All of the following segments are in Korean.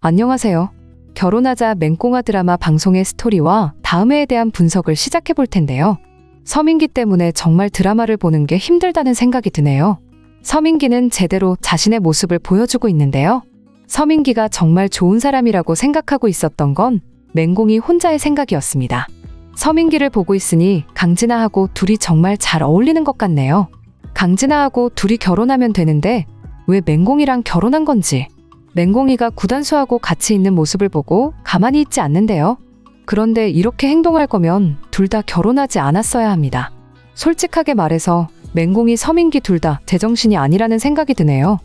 안녕하세요. 결혼하자 맹꽁아 드라마 방송의 스토리와 다음 회에 대한 분석을 시작해 볼 텐데요. 서민기 때문에 정말 드라마를 보는 게 힘들다는 생각이 드네요. 서민기는 제대로 자신의 모습을 보여주고 있는데요. 서민기가 정말 좋은 사람이라고 생각하고 있었던 건 맹공이 혼자의 생각이었습니다. 서민기를 보고 있으니 강진아하고 둘이 정말 잘 어울리는 것 같네요. 강진아하고 둘이 결혼하면 되는데 왜 맹공이랑 결혼한 건지. 맹공이가 구단수하고 같이 있는 모습을 보고 가만히 있지 않는데요. 그런데 이렇게 행동할 거면 둘 다 결혼하지 않았어야 합니다. 솔직하게 말해서 맹공이 서민기 둘 다 제정신이 아니라는 생각이 드네요.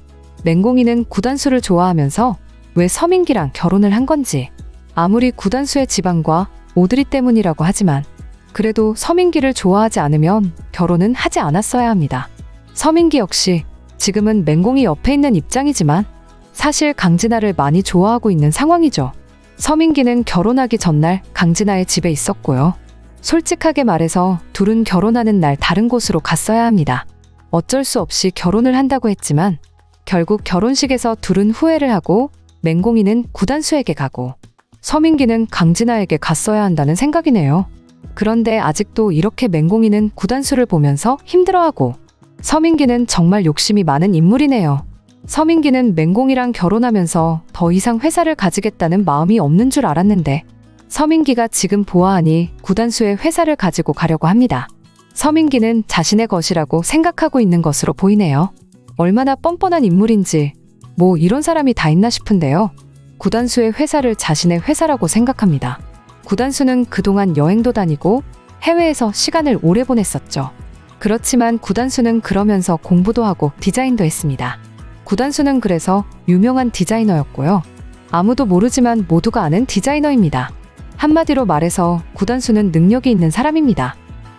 맹공이는 구단수를 좋아하면서 왜 서민기랑 결혼을 한 건지. 아무리 구단수의 집안과 오드리 때문이라고 하지만 그래도 서민기를 좋아하지 않으면 결혼은 하지 않았어야 합니다. 서민기 역시 지금은 맹공이 옆에 있는 입장이지만 사실 강진아를 많이 좋아하고 있는 상황이죠. 서민기는 결혼하기 전날 강진아의 집에 있었고요. 솔직하게 말해서 둘은 결혼하는 날 다른 곳으로 갔어야 합니다. 어쩔 수 없이 결혼을 한다고 했지만 결국 결혼식에서 둘은 후회를 하고 맹공이는 구단수에게 가고 서민기는 강진아에게 갔어야 한다는 생각이네요. 그런데 아직도 이렇게 맹공이는 구단수를 보면서 힘들어하고 서민기는 정말 욕심이 많은 인물이네요. 서민기는 맹공이랑 결혼하면서 더 이상 회사를 가지겠다는 마음이 없는 줄 알았는데 서민기가 지금 보아하니 구단수의 회사를 가지고 가려고 합니다. 서민기는 자신의 것이라고 생각하고 있는 것으로 보이네요. 얼마나 뻔뻔한 인물인지 뭐 이런 사람이 다 있나 싶은데요. 구단수의 회사를 자신의 회사라고 생각합니다. 구단수는 그동안 여행도 다니고 해외에서 시간을 오래 보냈었죠. 그렇지만 구단수는 그러면서 공부도 하고 디자인도 했습니다. 구단수는 그래서 유명한 디자이너였고요. 아무도 모르지만 모두가 아는 디자이너입니다. 한마디로 말해서 구단수는 능력이 있는 사람입니다.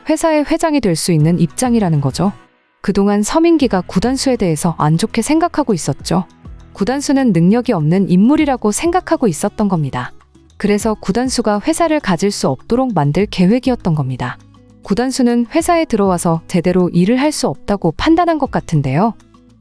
회사의 회장이 될 수 있는 입장이라는 거죠. 그동안 서민기가 구단수에 대해서 안 좋게 생각하고 있었죠. 구단수는 능력이 없는 인물이라고 생각하고 있었던 겁니다. 그래서 구단수가 회사를 가질 수 없도록 만들 계획이었던 겁니다. 구단수는 회사에 들어와서 제대로 일을 할 수 없다고 판단한 것 같은데요.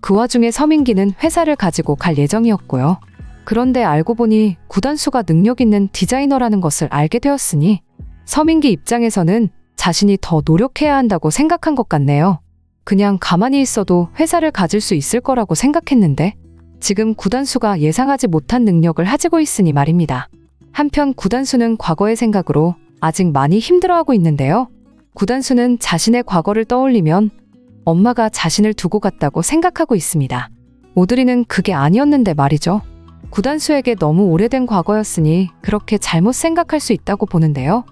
그 와중에 서민기는 회사를 가지고 갈 예정이었고요. 그런데 알고 보니 구단수가 능력 있는 디자이너라는 것을 알게 되었으니 서민기 입장에서는 자신이 더 노력해야 한다고 생각한 것 같네요. 그냥 가만히 있어도 회사를 가질 수 있을 거라고 생각했는데 지금 구단수가 예상하지 못한 능력을 가지고 있으니 말입니다. 한편 구단수는 과거의 생각으로 아직 많이 힘들어하고 있는데요. 구단수는 자신의 과거를 떠올리면 엄마가 자신을 두고 갔다고 생각하고 있습니다. 오드리는 그게 아니었는데 말이죠. 구단수에게 너무 오래된 과거였으니 그렇게 잘못 생각할 수 있다고 보는데요.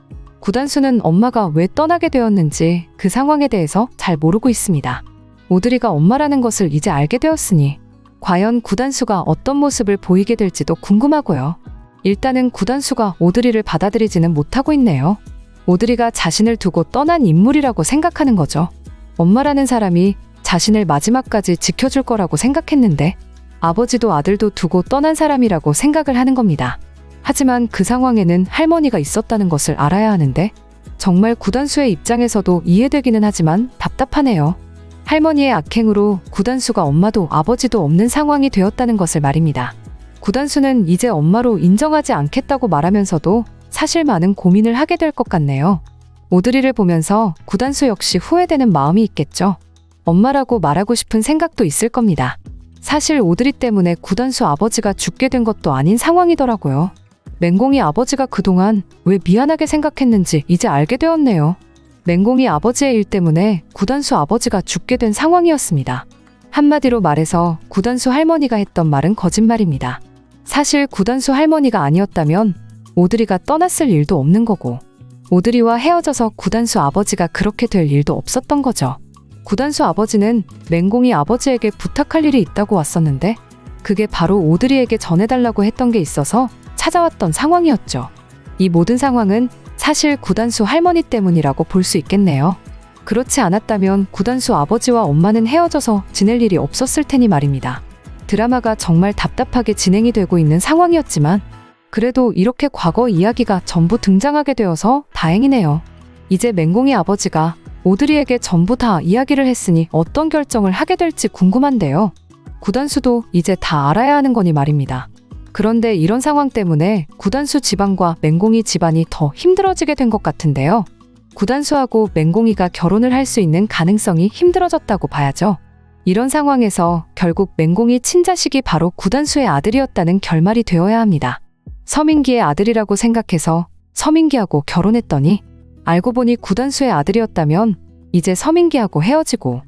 구단수는 엄마가 왜 떠나게 되었는지 그 상황에 대해서 잘 모르고 있습니다. 오드리가 엄마라는 것을 이제 알게 되었으니 과연 구단수가 어떤 모습을 보이게 될지도 궁금하고요. 일단은 구단수가 오드리를 받아들이지는 못하고 있네요. 오드리가 자신을 두고 떠난 인물이라고 생각하는 거죠. 엄마라는 사람이 자신을 마지막까지 지켜줄 거라고 생각했는데 아버지도 아들도 두고 떠난 사람이라고 생각을 하는 겁니다. 하지만 그 상황에는 할머니가 있었다는 것을 알아야 하는데 정말 구단수의 입장에서도 이해되기는 하지만 답답하네요. 할머니의 악행으로 구단수가 엄마도 아버지도 없는 상황이 되었다는 것을 말입니다. 구단수는 이제 엄마로 인정하지 않겠다고 말하면서도 사실 많은 고민을 하게 될 것 같네요. 오드리를 보면서 구단수 역시 후회되는 마음이 있겠죠. 엄마라고 말하고 싶은 생각도 있을 겁니다. 사실 오드리 때문에 구단수 아버지가 죽게 된 것도 아닌 상황이더라고요. 맹공이 아버지가 그동안 왜 미안하게 생각했는지 이제 알게 되었네요. 맹공이 아버지의 일 때문에 구단수 아버지가 죽게 된 상황이었습니다. 한마디로 말해서 구단수 할머니가 했던 말은 거짓말입니다. 사실 구단수 할머니가 아니었다면 오드리가 떠났을 일도 없는 거고 오드리와 헤어져서 구단수 아버지가 그렇게 될 일도 없었던 거죠. 구단수 아버지는 맹공이 아버지에게 부탁할 일이 있다고 왔었는데 그게 바로 오드리에게 전해달라고 했던 게 있어서 찾아왔던 상황이었죠. 이 모든 상황은 사실 구단수 할머니 때문이라고 볼 수 있겠네요. 그렇지 않았다면 구단수 아버지와 엄마는 헤어져서 지낼 일이 없었을 테니 말입니다. 드라마가 정말 답답하게 진행이 되고 있는 상황이었지만 그래도 이렇게 과거 이야기가 전부 등장하게 되어서 다행이네요. 이제 맹공이 아버지가 오드리에게 전부 다 이야기를 했으니 어떤 결정을 하게 될지 궁금한데요. 구단수도 이제 다 알아야 하는 거니 말입니다. 그런데 이런 상황 때문에 구단수 집안과 맹공이 집안이 더 힘들어지게 된 것 같은데요. 구단수하고 맹공이가 결혼을 할 수 있는 가능성이 힘들어졌다고 봐야죠. 이런 상황에서 결국 맹공이 친자식이 바로 구단수의 아들이었다는 결말이 되어야 합니다. 서민기의 아들이라고 생각해서 서민기하고 결혼했더니 알고 보니 구단수의 아들이었다면 이제 서민기하고 헤어지고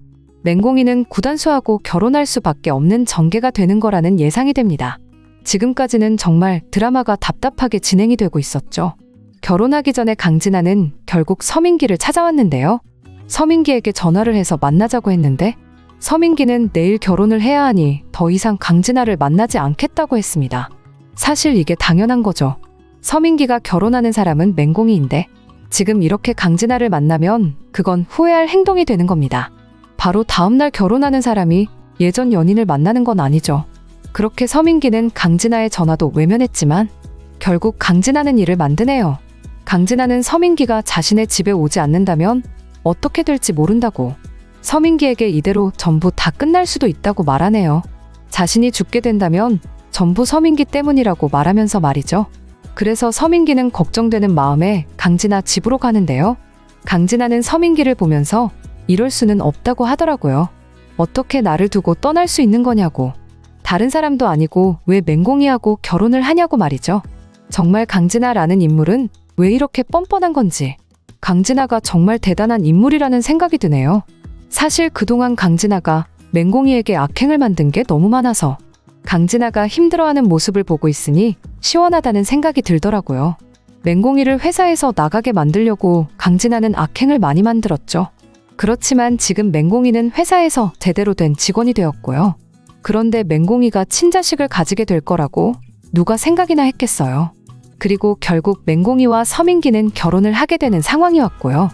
맹공이는 구단수하고 결혼할 수밖에 없는 전개가 되는 거라는 예상이 됩니다. 지금까지는 정말 드라마가 답답하게 진행이 되고 있었죠. 결혼하기 전에 강진아는 결국 서민기를 찾아왔는데요. 서민기에게 전화를 해서 만나자고 했는데 서민기는 내일 결혼을 해야 하니 더 이상 강진아를 만나지 않겠다고 했습니다. 사실 이게 당연한 거죠. 서민기가 결혼하는 사람은 맹공이인데 지금 이렇게 강진아를 만나면 그건 후회할 행동이 되는 겁니다. 바로 다음날 결혼하는 사람이 예전 연인을 만나는 건 아니죠. 그렇게 서민기는 강진아의 전화도 외면했지만 결국 강진아는 일을 만드네요. 강진아는 서민기가 자신의 집에 오지 않는다면 어떻게 될지 모른다고 서민기에게 이대로 전부 다 끝날 수도 있다고 말하네요. 자신이 죽게 된다면 전부 서민기 때문이라고 말하면서 말이죠. 그래서 서민기는 걱정되는 마음에 강진아 집으로 가는데요. 강진아는 서민기를 보면서 이럴 수는 없다고 하더라고요. 어떻게 나를 두고 떠날 수 있는 거냐고. 다른 사람도 아니고 왜 맹공이하고 결혼을 하냐고 말이죠. 정말 강진아라는 인물은 왜 이렇게 뻔뻔한 건지. 강진아가 정말 대단한 인물이라는 생각이 드네요. 사실 그동안 강진아가 맹공이에게 악행을 만든 게 너무 많아서 강진아가 힘들어하는 모습을 보고 있으니 시원하다는 생각이 들더라고요. 맹공이를 회사에서 나가게 만들려고 강진아는 악행을 많이 만들었죠. 그렇지만 지금 맹공이는 회사에서 제대로 된 직원이 되었고요. 그런데 맹공이가 친자식을 가지게 될 거라고 누가 생각이나 했겠어요. 그리고 결국 맹공이와 서민기는 결혼을 하게 되는 상황이 왔고요.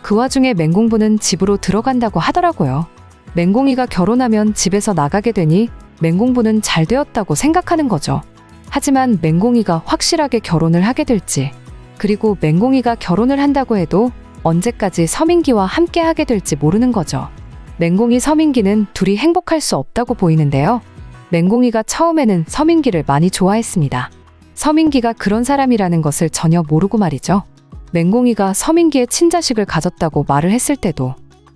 그 와중에 맹공부는 집으로 들어간다고 하더라고요. 맹공이가 결혼하면 집에서 나가게 되니 맹공부는 잘 되었다고 생각하는 거죠. 하지만 맹공이가 확실하게 결혼을 하게 될지, 그리고 맹공이가 결혼을 한다고 해도 언제까지 서민기와 함께 하게 될지 모르는 거죠. 맹공이 서민기는 둘이 행복할 수 없다고 보이는데요. 맹공이가 처음에는 서민기를 많이 좋아했습니다. 서민기가 그런 사람이라는 것을 전혀 모르고 말이죠. 맹공이가 서민기의 친자식을 가졌다고 말을 했을 때도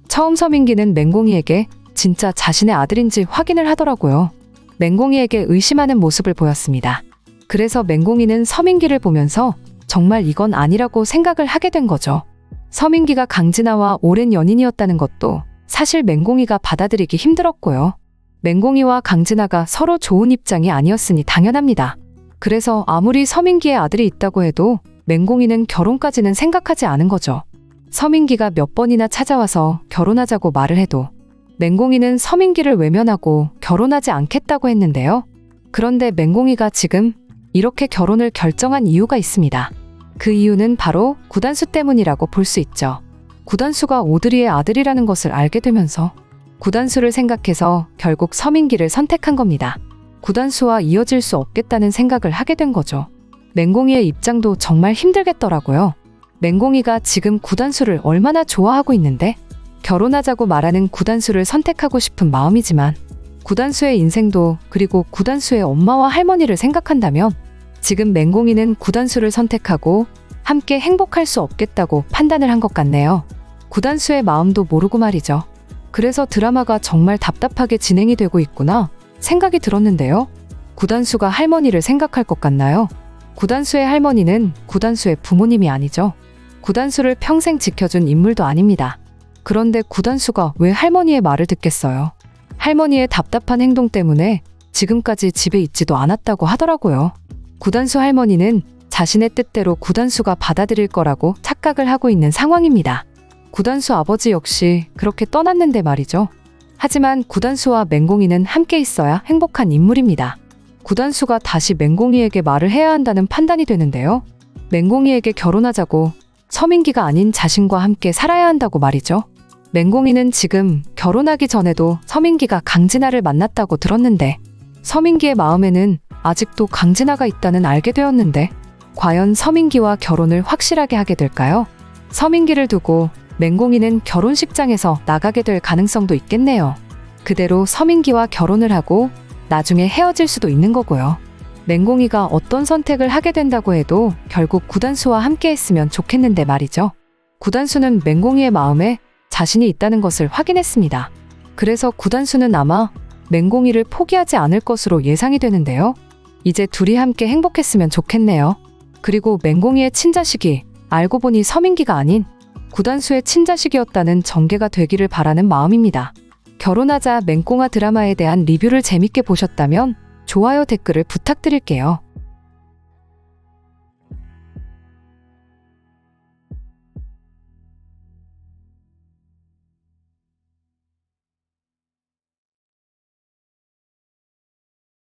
처음 서민기는 맹공이에게 진짜 자신의 아들인지 확인을 하더라고요. 맹공이에게 의심하는 모습을 보였습니다. 그래서 맹공이는 서민기를 보면서 정말 이건 아니라고 생각을 하게 된 거죠. 서민기가 강진아와 오랜 연인이었다는 것도 사실 맹공이가 받아들이기 힘들었고요. 맹공이와 강진아가 서로 좋은 입장이 아니었으니 당연합니다. 그래서 아무리 서민기의 아들이 있다고 해도 맹공이는 결혼까지는 생각하지 않은 거죠. 서민기가 몇 번이나 찾아와서 결혼하자고 말을 해도 맹공이는 서민기를 외면하고 결혼하지 않겠다고 했는데요. 그런데 맹공이가 지금 이렇게 결혼을 결정한 이유가 있습니다. 그 이유는 바로 구단수 때문이라고 볼 수 있죠. 구단수가 오드리의 아들이라는 것을 알게 되면서 구단수를 생각해서 결국 서민기를 선택한 겁니다. 구단수와 이어질 수 없겠다는 생각을 하게 된 거죠. 맹공이의 입장도 정말 힘들겠더라고요. 맹공이가 지금 구단수를 얼마나 좋아하고 있는데 결혼하자고 말하는 구단수를 선택하고 싶은 마음이지만 구단수의 인생도 그리고 구단수의 엄마와 할머니를 생각한다면 지금 맹공이는 구단수를 선택하고 함께 행복할 수 없겠다고 판단을 한 것 같네요. 구단수의 마음도 모르고 말이죠. 그래서 드라마가 정말 답답하게 진행이 되고 있구나 생각이 들었는데요. 구단수가 할머니를 생각할 것 같나요? 구단수의 할머니는 구단수의 부모님이 아니죠. 구단수를 평생 지켜준 인물도 아닙니다. 그런데 구단수가 왜 할머니의 말을 듣겠어요? 할머니의 답답한 행동 때문에 지금까지 집에 있지도 않았다고 하더라고요. 구단수 할머니는 자신의 뜻대로 구단수가 받아들일 거라고 착각을 하고 있는 상황입니다. 구단수 아버지 역시 그렇게 떠났는데 말이죠. 하지만 구단수와 맹공이는 함께 있어야 행복한 인물입니다. 구단수가 다시 맹공이에게 말을 해야 한다는 판단이 되는데요. 맹공이에게 결혼하자고 서민기가 아닌 자신과 함께 살아야 한다고 말이죠. 맹공이는 지금 결혼하기 전에도 서민기가 강진아를 만났다고 들었는데 서민기의 마음에는 아직도 강진아가 있다는 알게 되었는데 과연 서민기와 결혼을 확실하게 하게 될까요? 서민기를 두고 맹공이는 결혼식장에서 나가게 될 가능성도 있겠네요. 그대로 서민기와 결혼을 하고 나중에 헤어질 수도 있는 거고요. 맹공이가 어떤 선택을 하게 된다고 해도 결국 구단수와 함께 했으면 좋겠는데 말이죠. 구단수는 맹공이의 마음에 자신이 있다는 것을 확인했습니다. 그래서 구단수는 아마 맹공이를 포기하지 않을 것으로 예상이 되는데요. 이제 둘이 함께 행복했으면 좋겠네요. 그리고 맹공이의 친자식이 알고 보니 서민기가 아닌 구단수의 친자식이었다는 전개가 되기를 바라는 마음입니다. 결혼하자 맹꽁아 드라마에 대한 리뷰를 재밌게 보셨다면 좋아요 댓글을 부탁드릴게요.